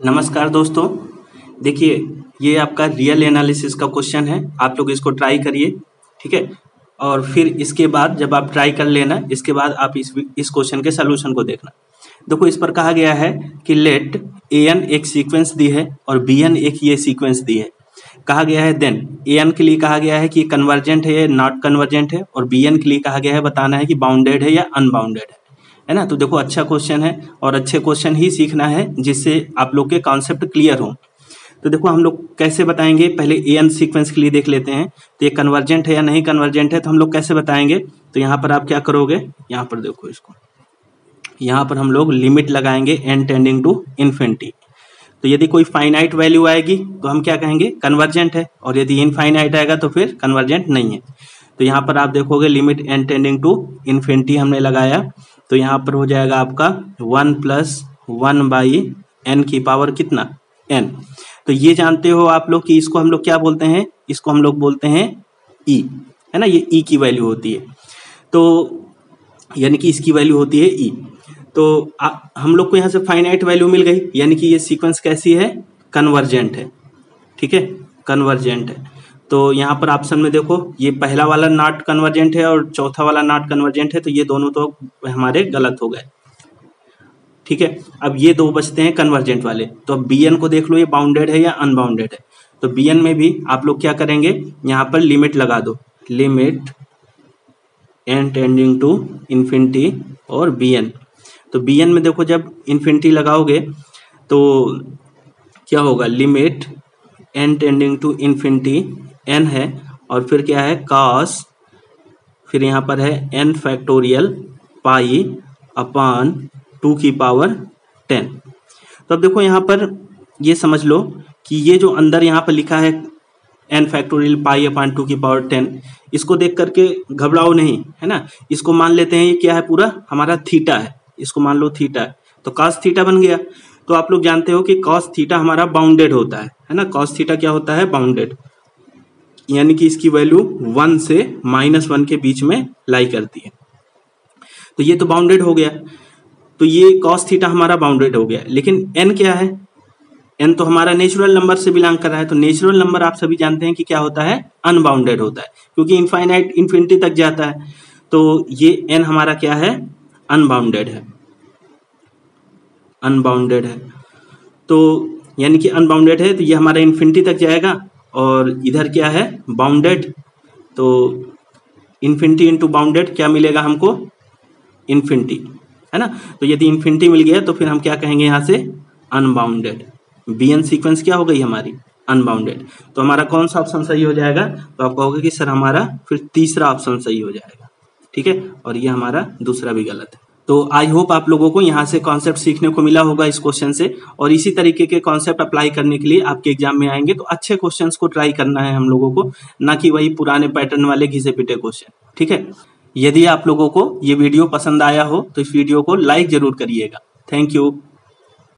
नमस्कार दोस्तों। देखिए, ये आपका रियल एनालिसिस का क्वेश्चन है। आप लोग इसको ट्राई करिए, ठीक है। और फिर इसके बाद जब आप ट्राई कर लेना, इसके बाद आप इस क्वेश्चन के सलूशन को देखना। देखो, इस पर कहा गया है कि लेट an एक सीक्वेंस दी है और bn एक ये सीक्वेंस दी है। कहा गया है देन an के लिए कहा गया है कि कन्वर्जेंट है या नॉट कन्वर्जेंट है, और bn के लिए कहा गया है बताना है कि बाउंडेड है या अनबाउंडेड है ना। तो देखो, अच्छा क्वेश्चन है और अच्छे क्वेश्चन ही सीखना है जिससे आप लोग के कॉन्सेप्ट क्लियर हो। तो देखो, हम लोग कैसे बताएंगे, पहले an सीक्वेंस के लिए देख लेते हैं। तो ये कन्वर्जेंट है या नहीं कन्वर्जेंट है, तो हम लोग कैसे बताएंगे। तो यहाँ पर आप क्या करोगे, यहाँ पर देखो इसको, यहाँ पर हम लोग लिमिट लगाएंगे n टेंडिंग टू इन्फिनिटी। तो यदि कोई फाइनाइट वैल्यू आएगी तो हम क्या कहेंगे, कन्वर्जेंट है, और यदि इनफाइनाइट आएगा तो फिर कन्वर्जेंट नहीं है। तो यहाँ पर आप देखोगे limit n tending to infinity हमने लगाया, तो यहाँ पर हो जाएगा आपका 1 + 1/n की पावर कितना, n। तो ये जानते हो आप लोग कि इसको हम लोग क्या बोलते हैं, इसको हम लोग बोलते हैं e, है ना। ये e की वैल्यू होती है, तो यानी कि इसकी वैल्यू होती है e। तो हम लोग को यहाँ से फाइनाइट वैल्यू मिल गई, यानी कि ये सीक्वेंस कैसी है, कन्वर्जेंट है, ठीक है, कन्वर्जेंट है। तो यहाँ पर ऑप्शन में देखो, ये पहला वाला नॉट कन्वर्जेंट है और चौथा वाला नॉट कन्वर्जेंट है, तो ये दोनों तो हमारे गलत हो गए, ठीक है। अब ये दो बचते हैं कन्वर्जेंट वाले। तो अब bn को देख लो, ये बाउंडेड है या अनबाउंडेड है। तो bn में भी आप लोग क्या करेंगे, यहाँ पर लिमिट लगा दो, limit n tending to infinity और bn। तो bn में देखो, जब इन्फिनिटी लगाओगे तो क्या होगा, limit n tending to infinity n है, और फिर क्या है, cos, फिर यहाँ पर है n फैक्टोरियल पाई अपॉन 2 की पावर 10। तो अब देखो, यहाँ पर ये समझ लो कि ये जो अंदर यहाँ पर लिखा है n फैक्टोरियल पाई अपॉन 2 की पावर 10, इसको देख करके घबराओ नहीं, है ना। इसको मान लेते हैं ये क्या है, पूरा हमारा थीटा है, इसको मान लो थीटा है, तो cos थीटा बन गया। तो आप लोग जानते हो कि cos थीटा हमारा बाउंडेड होता है ना। cos थीटा क्या होता है, बाउंडेड, यानी कि इसकी वैल्यू 1 से -1 के बीच में लाई करती है। तो ये तो बाउंडेड हो गया, तो ये cos थीटा हमारा बाउंडेड हो गया। लेकिन n क्या है, n तो हमारा नेचुरल नंबर से बिलोंग कर रहा है। तो नेचुरल नंबर आप सभी जानते हैं कि क्या होता है, अनबाउंडेड होता है, क्योंकि इनफाइनाइट इन्फिनिटी तक जाता है। तो ये n हमारा क्या है, अनबाउंडेड है, अनबाउंडेड है। तो यानी कि अनबाउंडेड है, तो ये हमारा इन्फिनिटी तक जाएगा, और इधर क्या है, बाउंडेड। तो इन्फिनिटी इंटू बाउंडेड क्या मिलेगा हमको, इन्फिनिटी, है ना। तो यदि इन्फिनिटी मिल गया तो फिर हम क्या कहेंगे यहाँ से, अनबाउंडेड। bn सीक्वेंस क्या हो गई हमारी, अनबाउंडेड। तो हमारा कौन सा ऑप्शन सही हो जाएगा, तो आप कहोगे कि सर हमारा फिर तीसरा ऑप्शन सही हो जाएगा, ठीक है, और ये हमारा दूसरा भी गलत है। तो आई होप आप लोगों को यहाँ से कॉन्सेप्ट सीखने को मिला होगा इस क्वेश्चन से, और इसी तरीके के कॉन्सेप्ट अप्लाई करने के लिए आपके एग्जाम में आएंगे। तो अच्छे क्वेश्चंस को ट्राई करना है हम लोगों को, ना कि वही पुराने पैटर्न वाले घिसे पिटे क्वेश्चन, ठीक है। यदि आप लोगों को ये वीडियो पसंद आया हो तो इस वीडियो को लाइक जरूर करिएगा। Thank you.